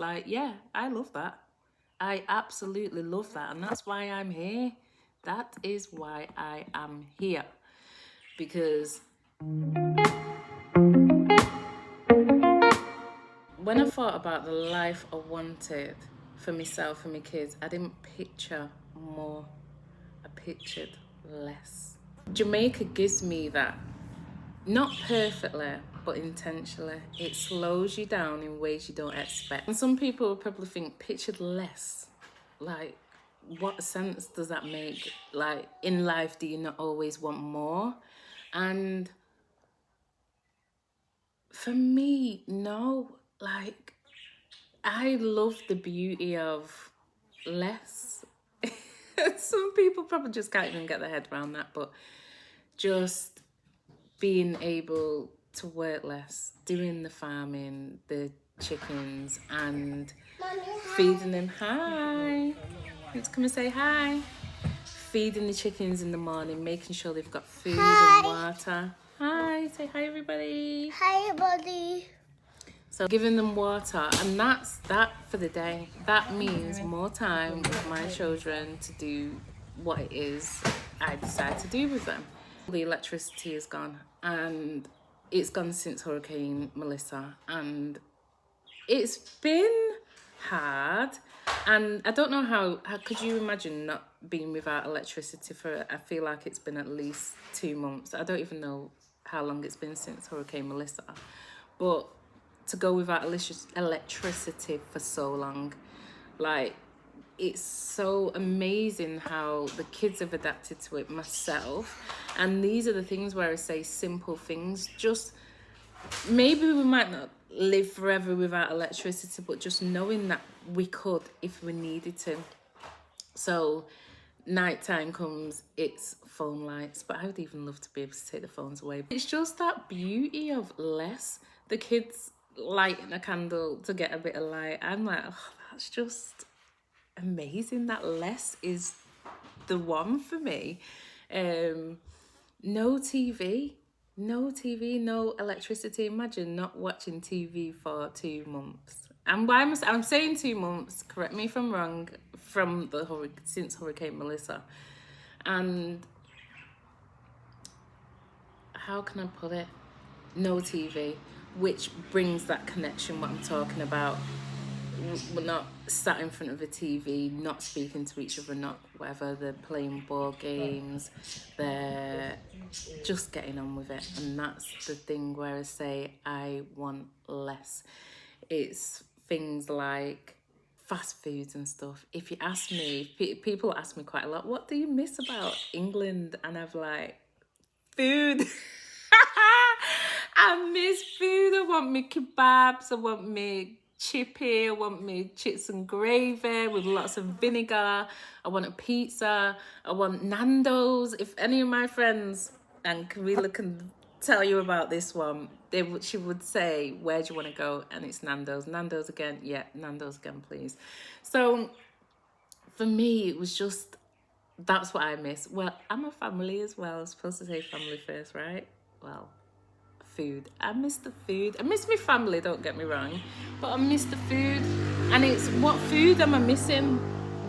Like, yeah, I love that. I absolutely love that. And that's why I'm here. That is why I am here. Because when I thought about the life I wanted for myself and my kids, I didn't picture more. I pictured less. Jamaica gives me that. Not perfectly, but intentionally. It slows you down in ways you don't expect. And some people will probably think, pictured less. Like, what sense does that make? Like, in life, do you not always want more? And for me, no. Like, I love the beauty of less. Some people probably just can't even get their head around that, but just being able to work less, doing the farming, the chickens, and feeding them. Hi. Let's come and say hi. Feeding the chickens in the morning, making sure they've got food and water. Hi. Say hi, everybody. Hi, everybody. So giving them water, and that's that for the day. That means more time with my children to do what it is I decide to do with them. The electricity is gone, and it's gone since Hurricane Melissa, and it's been hard. And I don't know how could you imagine not being without electricity for, I feel like it's been at least 2 months. I don't even know how long it's been since Hurricane Melissa, but to go without electricity for so long, like, it's so amazing how the kids have adapted to it, myself. And these are the things where I say simple things, just maybe we might not live forever without electricity, but just knowing that we could if we needed to. So nighttime comes, it's phone lights, but I would even love to be able to take the phones away. It's just that beauty of less. The kids lighting a candle to get a bit of light. I'm like, oh, that's just amazing. That less is the one for me. No TV, no electricity. Imagine not watching TV for 2 months. And why I'm saying 2 months, correct me if I'm wrong, from since Hurricane Melissa. And how can I put it? No TV, which brings that connection, what I'm talking about. We're not sat in front of a TV, not speaking to each other, not whatever, they're playing board games, they're just getting on with it. And that's the thing where I say I want less. It's things like fast foods and stuff. If you ask me, people ask me quite a lot, what do you miss about England? And I've like, food. I miss food. I want me kebabs, I want me chippy, I want me chips and gravy with lots of vinegar, I want a pizza, I want Nando's. If any of my friends, and Camila can tell you about this one, she would say, where do you want to go? And it's Nando's. Nando's again. Yeah, Nando's again, please. So for me, it was just, that's what I miss. Well, I'm a family as well. I'm supposed to say family first, right? Well, food. I miss the food. I miss my family, don't get me wrong, but I miss the food. And it's, what food am I missing?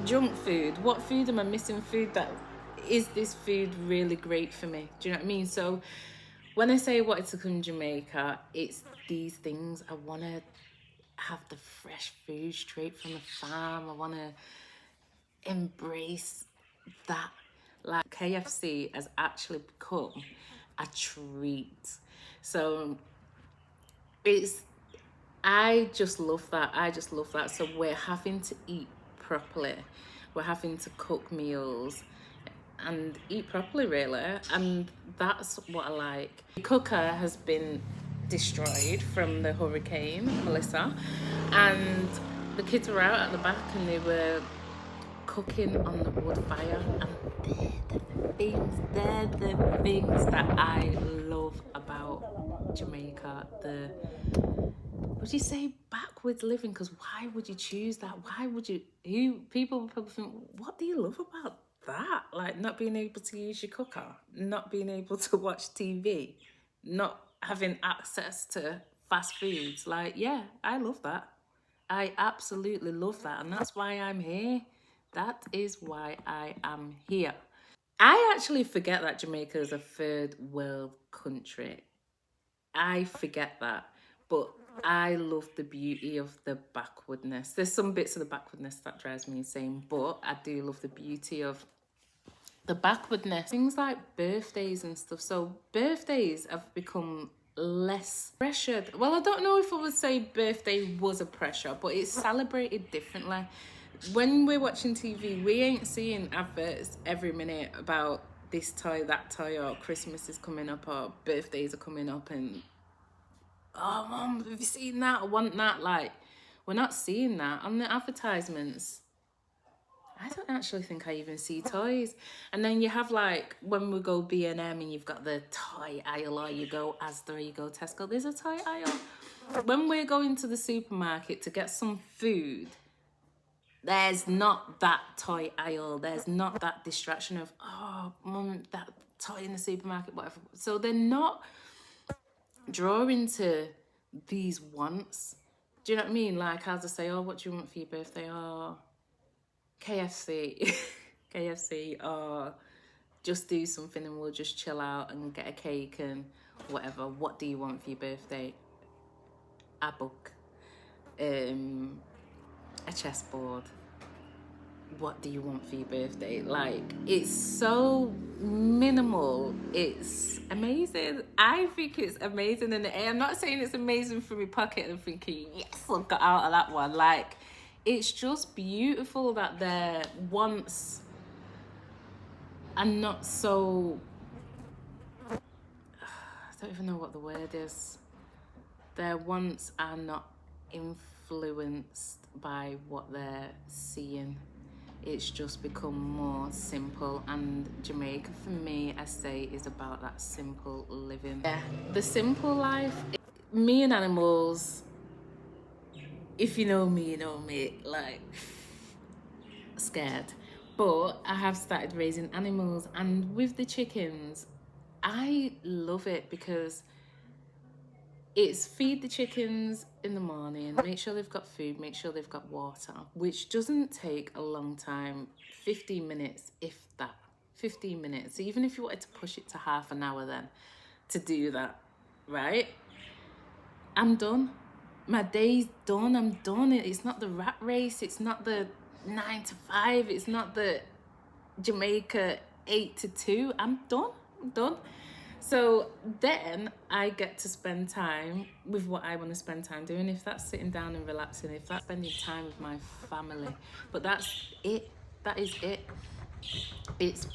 Junk food. What food am I missing? Food that, is this food really great for me? Do you know what I mean? So when I say I wanted to come to Jamaica, it's these things. I want to have the fresh food straight from the farm. I want to embrace that. Like, KFC has actually become a treat. So it's, I just love that. I just love that. So we're having to eat properly. We're having to cook meals and eat properly, really. And that's what I like. The cooker has been destroyed from the Hurricane Melissa, and the kids were out at the back and they were cooking on the wood fire, and they're the things that I love about Jamaica. The, would you say backwards living? Because why would you choose that? Why would you, people would probably think, what do you love about that? Like, not being able to use your cooker, not being able to watch TV, not having access to fast foods. Like, yeah, I love that. I absolutely love that. And that's why I'm here. That is why I am here. I actually forget that Jamaica is a third world country. I forget that. But I love the beauty of the backwardness. There's some bits of the backwardness that drives me insane, but I do love the beauty of the backwardness. Things like birthdays and stuff. So birthdays have become less pressured. Well, I don't know if I would say birthday was a pressure, but it's celebrated differently. When we're watching TV, we ain't seeing adverts every minute about this toy, that toy, or Christmas is coming up, or birthdays are coming up, and oh, mom, have you seen that? I want that. Like, we're not seeing that on the advertisements. I don't actually think I even see toys. And then you have like when we go B&M and you've got the toy aisle, or you go Asda, or you go Tesco, there's a toy aisle. When we're going to the supermarket to get some food, there's not that toy aisle. There's not that distraction of, oh, mum, that toy in the supermarket, whatever. So they're not drawing to these wants. Do you know what I mean? Like, I'll just say, oh, what do you want for your birthday? Oh, KFC, KFC, or just do something and we'll just chill out and get a cake and whatever. What do you want for your birthday? A book, a chessboard. What do you want for your birthday? Like, it's so minimal. It's amazing. I think it's amazing. And I'm not saying it's amazing for my pocket and thinking, yes, I've got out of that one. Like, it's just beautiful that their wants are not so, I don't even know what the word is. Their wants are not influenced by what they're seeing. It's just become more simple, and Jamaica for me, I say, is about that simple living. Yeah, the simple life. Me and animals, if you know me, you know me, like, scared. But I have started raising animals, and with the chickens, I love it because it's feed the chickens in the morning, make sure they've got food, make sure they've got water, which doesn't take a long time, 15 minutes, if that, 15 minutes. So even if you wanted to push it to half an hour then to do that, right? I'm done. My day's done, I'm done. It's not the rat race, it's not the 9 to 5, it's not the Jamaica 8 to 2. I'm done. So then I get to spend time with what I want to spend time doing. If that's sitting down and relaxing, if that's spending time with my family. But that's it. That is it. It's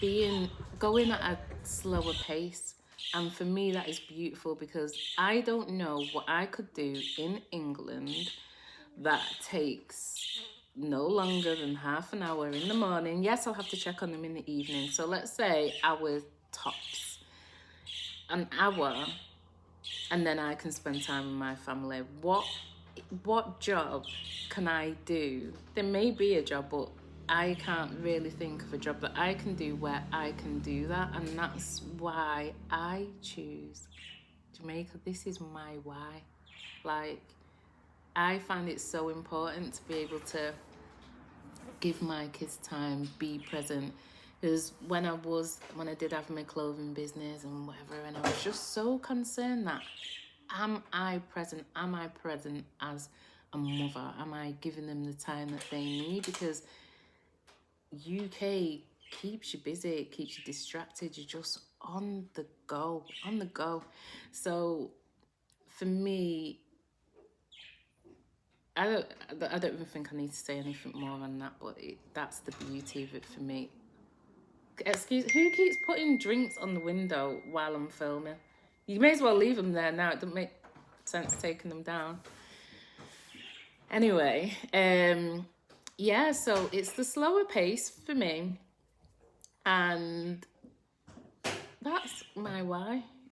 going at a slower pace. And for me, that is beautiful because I don't know what I could do in England that takes no longer than half an hour in the morning. Yes, I'll have to check on them in the evening. So let's say hour tops. An hour, and then I can spend time with my family. What job can I do? There may be a job, but I can't really think of a job that I can do where I can do that, and that's why I choose Jamaica. This is my why. Like, I find it so important to be able to give my kids time, be present. Because when I did have my clothing business and whatever, and I was just so concerned that, am I present as a mother? Am I giving them the time that they need? Because UK keeps you busy, it keeps you distracted, you're just on the go. So for me, I don't even think I need to say anything more on that, but that's the beauty of it for me. Excuse, who keeps putting drinks on the window while I'm filming? You may as well leave them there now. It doesn't make sense taking them down. Anyway, yeah, so it's the slower pace for me. And that's my why.